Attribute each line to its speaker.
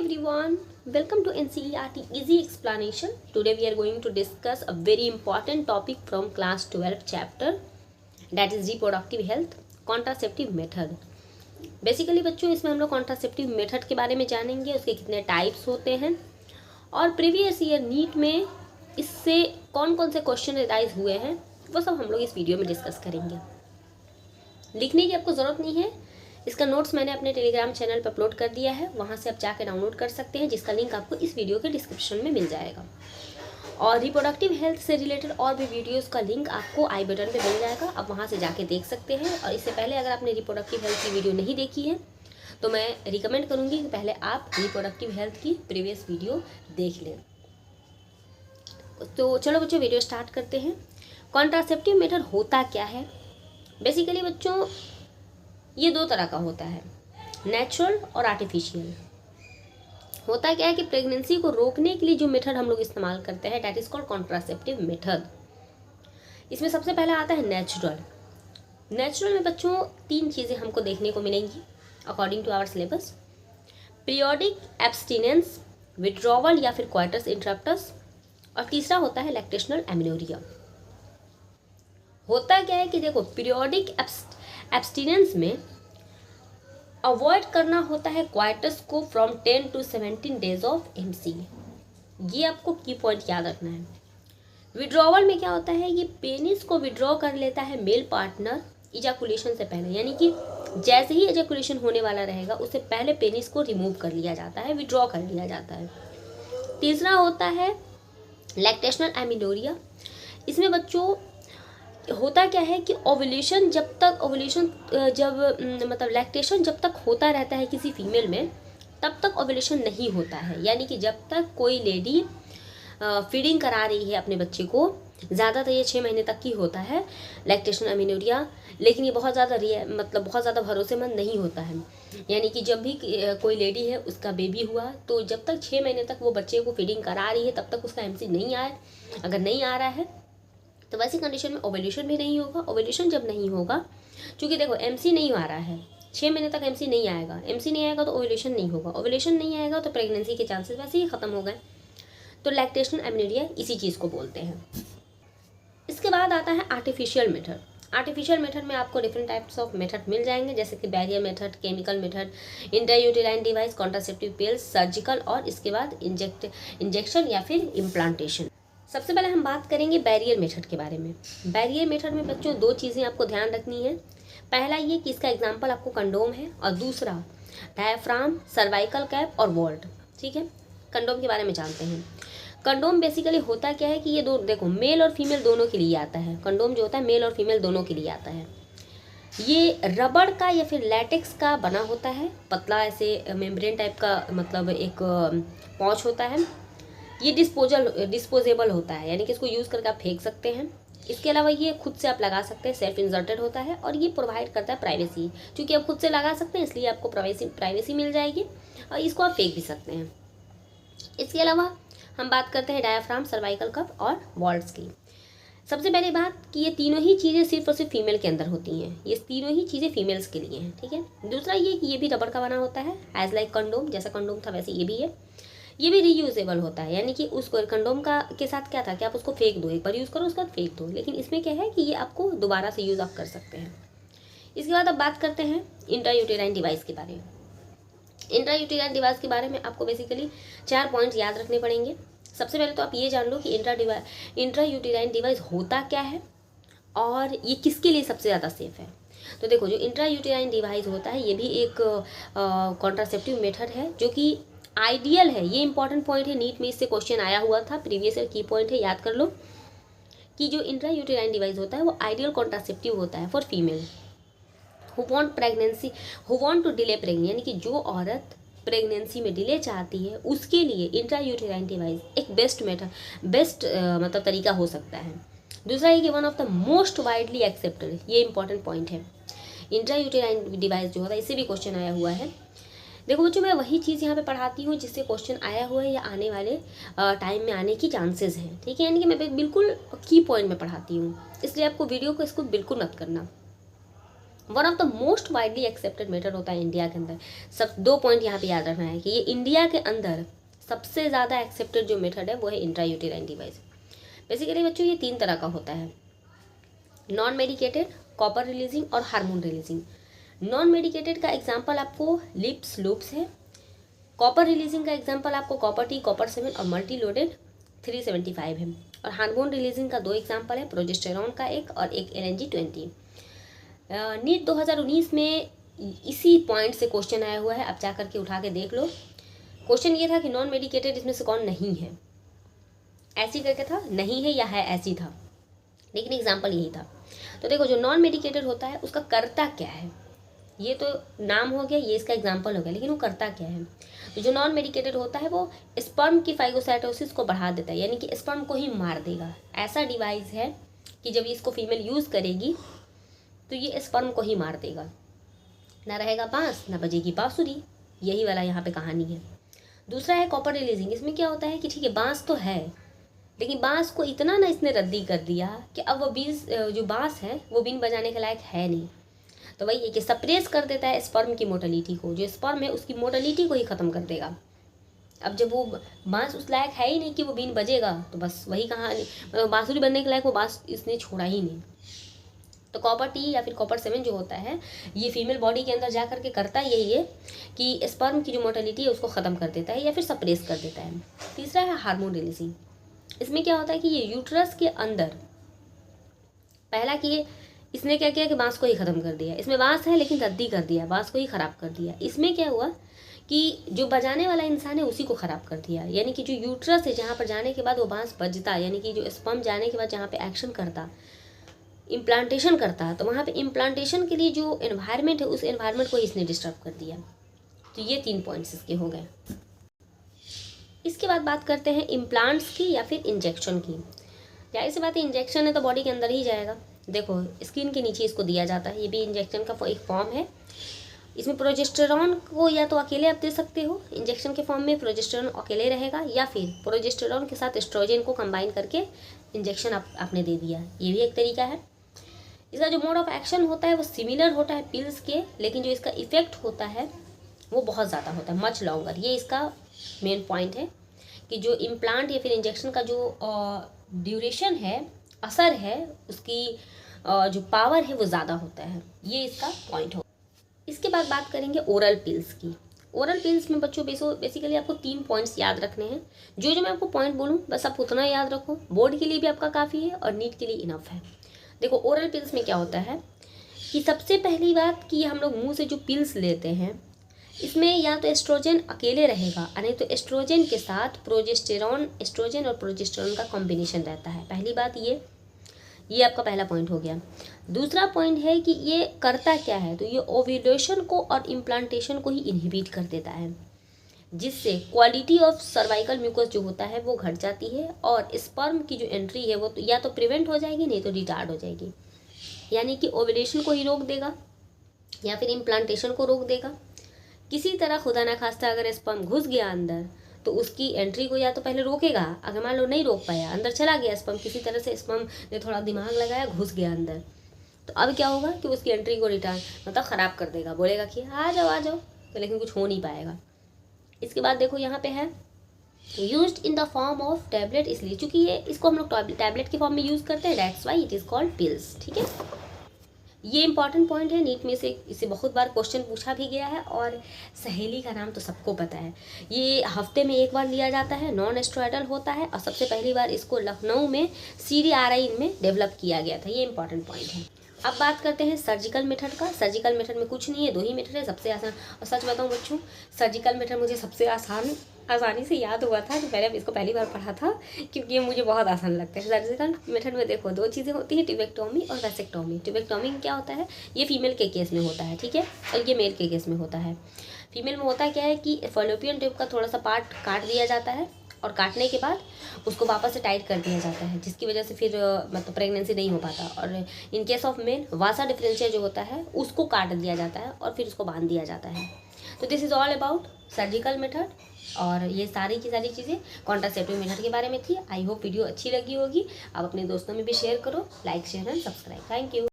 Speaker 1: everyone, welcome to NCERT Easy Explanation. Today we are going to discuss a very important topic from class 12 chapter, that is reproductive health, contraceptive method. Basically बच्चों इसमें हम लोग contraceptive method के बारे में जानेंगे, उसके कितने टाइप्स होते हैं और प्रीवियस ईयर नीट में इससे कौन कौन से क्वेश्चन राइज हुए हैं वो सब हम लोग इस वीडियो में डिस्कस करेंगे। लिखने की आपको ज़रूरत नहीं है, इसका नोट्स मैंने अपने टेलीग्राम चैनल पर अपलोड कर दिया है, वहाँ से आप जाकर डाउनलोड कर सकते हैं, जिसका लिंक आपको इस वीडियो के डिस्क्रिप्शन में मिल जाएगा। और रिप्रोडक्टिव हेल्थ से रिलेटेड और भी वीडियोस का लिंक आपको आई बटन पे मिल जाएगा, आप वहाँ से जाके देख सकते हैं। और इससे पहले अगर आपने रिप्रोडक्टिव हेल्थ की वीडियो नहीं देखी है तो मैं रिकमेंड करूँगी कि पहले आप रिप्रोडक्टिव हेल्थ की प्रीवियस वीडियो देख लें। तो चलो बच्चों वीडियो स्टार्ट करते हैं। कॉन्ट्रासेप्टिव मेथड होता क्या है? बेसिकली बच्चों ये दो तरह का होता है, नेचुरल और आर्टिफिशियल। होता क्या है कि प्रेगनेंसी को रोकने के लिए जो मेथड हम लोग इस्तेमाल करते हैं that is called contraceptive method. इसमें सबसे पहला आता है नेचुरल। नेचुरल में बच्चों तीन चीज़ें हमको देखने को मिलेंगी according to our syllabus: periodic abstinence, withdrawal या फिर क्वार्टस इंटरप्टस, और तीसरा होता है लैक्टेशनल एमेनोरिया। होता क्या है कि देखो, पीरियोडिक एब्सटिनेंस में अवॉइड करना होता है क्वार्टस को from 10 to 17 days of MC. ये आपको की पॉइंट याद रखना है। विड्रॉवल में क्या होता है, ये पेनिस को विड्रॉ कर लेता है मेल पार्टनर इजैकुलेशन से पहले, यानी कि जैसे ही इजैकुलेशन होने वाला रहेगा उससे पहले पेनिस को रिमूव कर लिया जाता है, विड्रॉ कर लिया जाता है। तीसरा होता है लैक्टेशनल एमेनोरिया। इसमें बच्चों होता क्या है कि ओव्यूलेशन मतलब लैक्टेशन जब तक होता रहता है किसी फीमेल में तब तक ओव्यूलेशन नहीं होता है, यानी कि जब तक कोई लेडी फीडिंग करा रही है अपने बच्चे को, ज़्यादातर ये 6 महीने तक ही होता है लैक्टेशन एमेनोरिया। लेकिन ये बहुत ज़्यादा भरोसेमंद नहीं होता है, यानी कि जब भी कोई लेडी है उसका बेबी हुआ तो जब तक 6 महीने तक वो बच्चे को फीडिंग करा रही है तब तक उसका एमसी नहीं आए। अगर नहीं आ रहा है तो वैसी कंडीशन में ओव्यूलेशन भी नहीं होगा। ओव्यूलेशन जब नहीं होगा, क्योंकि देखो एमसी नहीं आ रहा है, 6 महीने तक एमसी नहीं आएगा, एमसी नहीं आएगा तो ओव्यूलेशन नहीं होगा, ओव्यूलेशन नहीं आएगा तो प्रेगनेंसी के चांसेस वैसे ही ख़त्म हो गए। तो लैक्टेशनल एमेनोरिया इसी चीज़ को बोलते हैं। इसके बाद आता है आर्टिफिशियल मेथड। आर्टिफिशियल मेथड में आपको डिफरेंट टाइप्स ऑफ मेथड मिल जाएंगे, जैसे कि barrier method, chemical method, intrauterine device, contraceptive pills, surgical और इसके बाद इंजेक्शन या फिर इम्प्लांटेशन। सबसे पहले हम बात करेंगे बैरियर मेथड के बारे में। बैरियर मेथड में बच्चों दो चीज़ें आपको ध्यान रखनी है। पहला ये कि इसका एग्जाम्पल आपको कंडोम है, और दूसरा डायफ्राम, सर्वाइकल कैप और वॉल्ट। ठीक है, कंडोम के बारे में जानते हैं। कंडोम बेसिकली होता क्या है कि ये दो देखो मेल और फीमेल दोनों के लिए आता है। कंडोम जो होता है मेल और फीमेल दोनों के लिए आता है। ये रबड़ का या फिर लैटेक्स का बना होता है, पतला ऐसे मेम्ब्रेन टाइप का, मतलब एक पॉच होता है। ये डिस्पोजेबल होता है, यानी कि इसको यूज़ करके आप फेंक सकते हैं। इसके अलावा ये खुद से आप लगा सकते हैं, सेल्फ इंसर्टेड होता है, और ये प्रोवाइड करता है प्राइवेसी। क्योंकि आप खुद से लगा सकते हैं इसलिए आपको प्राइवेसी मिल जाएगी, और इसको आप फेंक भी सकते हैं। इसके अलावा हम बात करते हैं डायाफ्राम, सर्वाइकल कप और वॉल्ट्स की। सबसे पहली बात कि ये तीनों ही चीज़ें सिर्फ और सिर्फ फीमेल के अंदर होती हैं, ये तीनों ही चीज़ें फीमेल्स के लिए हैं। ठीक है, दूसरा ये कि ये भी रबड़ का बना होता है, एज लाइक कंडोम, जैसा कंडोम था वैसे ये भी है। ये भी रीयूजेबल होता है, यानी कि उसको कंडोम का के साथ क्या था कि आप उसको फेंक दो, एक बार यूज़ करो उसके बाद फेंक दो, लेकिन इसमें क्या है कि ये आपको दोबारा से यूज़ आप कर सकते हैं। इसके बाद अब बात करते हैं इंट्रायूटेराइन डिवाइस के बारे में। इंट्रायूटेराइन डिवाइस के बारे में आपको बेसिकली 4 पॉइंट्स याद रखने पड़ेंगे। सबसे पहले तो आप ये जान लो कि इंट्रायूटेराइन डिवाइस होता क्या है और ये किसके लिए सबसे ज़्यादा सेफ है। तो देखो, जो इंट्रायूटेराइन डिवाइस होता है ये भी एक कॉन्ट्रासेप्टिव मेथड है जो कि आइडियल है। ये इंपॉर्टेंट पॉइंट है, नीट में इससे क्वेश्चन आया हुआ था, प्रीवियस ईयर की पॉइंट है, याद कर लो कि जो इंट्रायूटेराइन डिवाइस होता है वो आइडियल कॉन्ट्रासेप्टिव होता है for female who want to delay pregnancy, यानी कि जो औरत प्रेगनेंसी में डिले चाहती है उसके लिए इंट्रायूटेराइन डिवाइस एक बेस्ट मतलब तरीका हो सकता है। दूसरा ये कि one of the most widely accepted, ये इंपॉर्टेंट पॉइंट है। इंट्रायूटेराइन डिवाइस जो होता है इससे भी क्वेश्चन आया हुआ है। देखो बच्चों, मैं वही चीज़ यहाँ पे पढ़ाती हूँ जिससे क्वेश्चन आया हुआ है या आने वाले टाइम में आने की चांसेस हैं। ठीक है, यानी कि मैं बिल्कुल की पॉइंट में पढ़ाती हूँ, इसलिए आपको वीडियो को इसको बिल्कुल मत करना। One of the most widely accepted method होता है इंडिया के अंदर। सब 2 पॉइंट यहाँ पे याद रखना है कि ये इंडिया के अंदर सबसे ज़्यादा एक्सेप्टेड जो मेथड है वो है इंट्रायूटेराइन डिवाइस। बेसिकली बच्चों ये 3 तरह का होता है, नॉन मेडिकेटेड, कॉपर रिलीजिंग और हार्मोन रिलीजिंग। नॉन मेडिकेटेड का एग्जाम्पल आपको लिप्स लूप्स है, कॉपर रिलीजिंग का एग्जाम्पल आपको कॉपर टी, कॉपर 7 और मल्टी लोडेड 375 है। और हार्मोन रिलीजिंग का 2 एग्जाम्पल है, प्रोजेस्टेरॉन का एक और एक LNG-20। नीट 2019 में इसी पॉइंट से क्वेश्चन आया हुआ है, आप जा करके उठा के देख लो। क्वेश्चन ये था कि नॉन मेडिकेटेड इसमें से कौन नहीं है, ऐसी करके था, नहीं है या है ऐसी था, लेकिन एग्जाम्पल यही था। तो देखो जो नॉन मेडिकेटेड होता है उसका करता क्या है, ये तो नाम हो गया, ये इसका एग्जाम्पल हो गया, लेकिन वो करता क्या है। तो जो नॉन मेडिकेटेड होता है वो स्पर्म की फाइगोसाइटोसिस को बढ़ा देता है, यानी कि स्पर्म को ही मार देगा। ऐसा डिवाइस है कि जब इसको फीमेल यूज़ करेगी तो ये स्पर्म को ही मार देगा, ना रहेगा बांस ना बजेगी बांसुरी, यही वाला यहाँ पे कहानी है। दूसरा है कॉपर रिलीजिंग। इसमें क्या होता है कि ठीक है बांस तो है, लेकिन बांस को इतना ना इसने रद्दी कर दिया कि अब वो जो बांस है वो बीन बजाने के लायक है नहीं। तो वही है कि सप्रेस कर देता है स्पर्म की मोटिलिटी को, जो स्पर्म है उसकी मोटिलिटी को ही ख़त्म कर देगा। अब जब वो बांस उस लायक है ही नहीं कि वो बीन बजेगा, तो बस वही कहानी, मतलब बांसुरी बनने के लायक वो बांस इसने छोड़ा ही नहीं। तो कॉपर टी या फिर कॉपर 7 जो होता है ये फीमेल बॉडी के अंदर जा करके करता यही है कि स्पर्म की जो मोटिलिटी है उसको ख़त्म कर देता है या फिर सप्रेस कर देता है। तीसरा है हार्मोन रिलीजिंग। इसमें क्या होता है कि ये यूट्रस के अंदर, पहला कि इसने क्या किया कि बांस को ही ख़त्म कर दिया, इसमें बांस है लेकिन रद्दी कर दिया, बांस को ही ख़राब कर दिया। इसमें क्या हुआ कि जो बजाने वाला इंसान है उसी को ख़राब कर दिया, यानी कि जो यूट्रस है जहाँ पर जाने के बाद वो बांस बजता, यानी कि जो स्पर्म जाने के बाद जहाँ पे एक्शन करता, इम्प्लांटेशन करता, तो वहाँ पे इम्प्लांटेशन के लिए जो एनवायरनमेंट है उस एनवायरनमेंट को इसने डिस्टर्ब कर दिया। तो ये 3 पॉइंट्स इसके हो गए। इसके बाद बात करते हैं इम्प्लांट्स की या फिर इंजेक्शन की। जाहिर सी बात है इंजेक्शन है तो बॉडी के अंदर ही जाएगा। देखो स्किन के नीचे इसको दिया जाता है, ये भी इंजेक्शन का एक फॉर्म है। इसमें प्रोजेस्टेरॉन को या तो अकेले आप दे सकते हो, इंजेक्शन के फॉर्म में प्रोजेस्टेरॉन अकेले रहेगा, या फिर प्रोजेस्टेरॉन के साथ एस्ट्रोजन को कंबाइन करके इंजेक्शन आपने दे दिया, ये भी एक तरीका है। इसका जो मोड ऑफ एक्शन होता है वो सिमिलर होता है पिल्स के, लेकिन जो इसका इफेक्ट होता है वो बहुत ज़्यादा होता है, मच लॉन्गर। ये इसका मेन पॉइंट है कि जो इम्प्लांट या फिर इंजेक्शन का जो ड्यूरेशन है, असर है, उसकी जो पावर है वो ज़्यादा होता है, ये इसका पॉइंट हो। इसके बाद बात करेंगे ओरल पिल्स की। ओरल पिल्स में बच्चों बेसिकली आपको 3 पॉइंट्स याद रखने हैं। जो मैं आपको पॉइंट बोलूँ बस आप उतना याद रखो, बोर्ड के लिए भी आपका काफ़ी है और नीट के लिए इनफ है। देखो ओरल पिल्स में क्या होता है कि सबसे पहली बात कि हम लोग मुंह से जो पिल्स लेते हैं इसमें या तो एस्ट्रोजन अकेले रहेगा, नहीं तो एस्ट्रोजन के साथ प्रोजेस्टेरॉन, एस्ट्रोजन और प्रोजेस्टेरॉन का कॉम्बिनेशन रहता है। पहली बात ये आपका पहला पॉइंट हो गया। दूसरा पॉइंट है कि ये करता क्या है, तो ये ओव्यूलेशन को और इम्प्लांटेशन को ही इनहिबिट कर देता है, जिससे क्वालिटी ऑफ सर्वाइकल म्यूकस जो होता है वो घट जाती है और स्पर्म की जो एंट्री है वो तो या तो प्रिवेंट हो जाएगी नहीं तो रिटार्ड हो जाएगी, यानी कि ओव्यूलेशन को ही रोक देगा या फिर इम्प्लांटेशन को रोक देगा। किसी तरह खुदा ना खास्ता अगर स्पर्म घुस गया अंदर तो उसकी एंट्री को या तो पहले रोकेगा, अगर मान लो नहीं रोक पाया, अंदर चला गया स्पर्म, किसी तरह से स्पर्म ने थोड़ा दिमाग लगाया घुस गया अंदर, तो अब क्या होगा कि उसकी एंट्री को रिटर्न मतलब ख़राब कर देगा, बोलेगा कि आ जाओ, तो लेकिन कुछ हो नहीं पाएगा। इसके बाद देखो यहाँ पे है used in the form of tablet, इसलिए चूँकि ये इसको हम लोग टैबलेट के फॉर्म में यूज़ करते हैं, that's why it is called pills. ठीक है, ये इंपॉर्टेंट पॉइंट है, नीट में से इसे बहुत बार क्वेश्चन पूछा भी गया है और सहेली का नाम तो सबको पता है। ये हफ्ते में एक बार लिया जाता है, नॉन स्टेरॉइडल होता है और सबसे पहली बार इसको लखनऊ में CDRI में डेवलप किया गया था। ये इंपॉर्टेंट पॉइंट है। अब बात करते हैं सर्जिकल मेथड का। सर्जिकल मेथड में कुछ नहीं है, 2 ही मेथड है, सबसे आसान। और सच बताऊं बच्चों, सर्जिकल मेथड मुझे सबसे आसानी से याद हुआ था जब मैंने इसको पहली बार पढ़ा था, क्योंकि ये मुझे बहुत आसान लगता है। सर्जिकल मेथड में देखो 2 चीज़ें होती हैं, ट्यूबेक्टोमी और वैसेक्टोमी। ट्यूबेक्टोमी क्या होता है, ये फीमेल के केस में होता है, ठीक है, और ये मेल के केस में होता है। फीमेल में होता क्या है कि फॉलोपियन ट्यूब का थोड़ा सा पार्ट काट दिया जाता है और काटने के बाद उसको वापस से टाइट कर दिया जाता है, जिसकी वजह से फिर मतलब प्रेगनेंसी नहीं हो पाता। और in case of male Vasa differentia जो होता है उसको काट दिया जाता है और फिर उसको बांध दिया जाता है। तो this is all about surgical method, और ये सारी की सारी चीज़ें कॉन्ट्रासेप्टिव मेथड के बारे में थी। आई होप वीडियो अच्छी लगी होगी। आप अपने दोस्तों में भी शेयर करो, like share and subscribe. Thank you.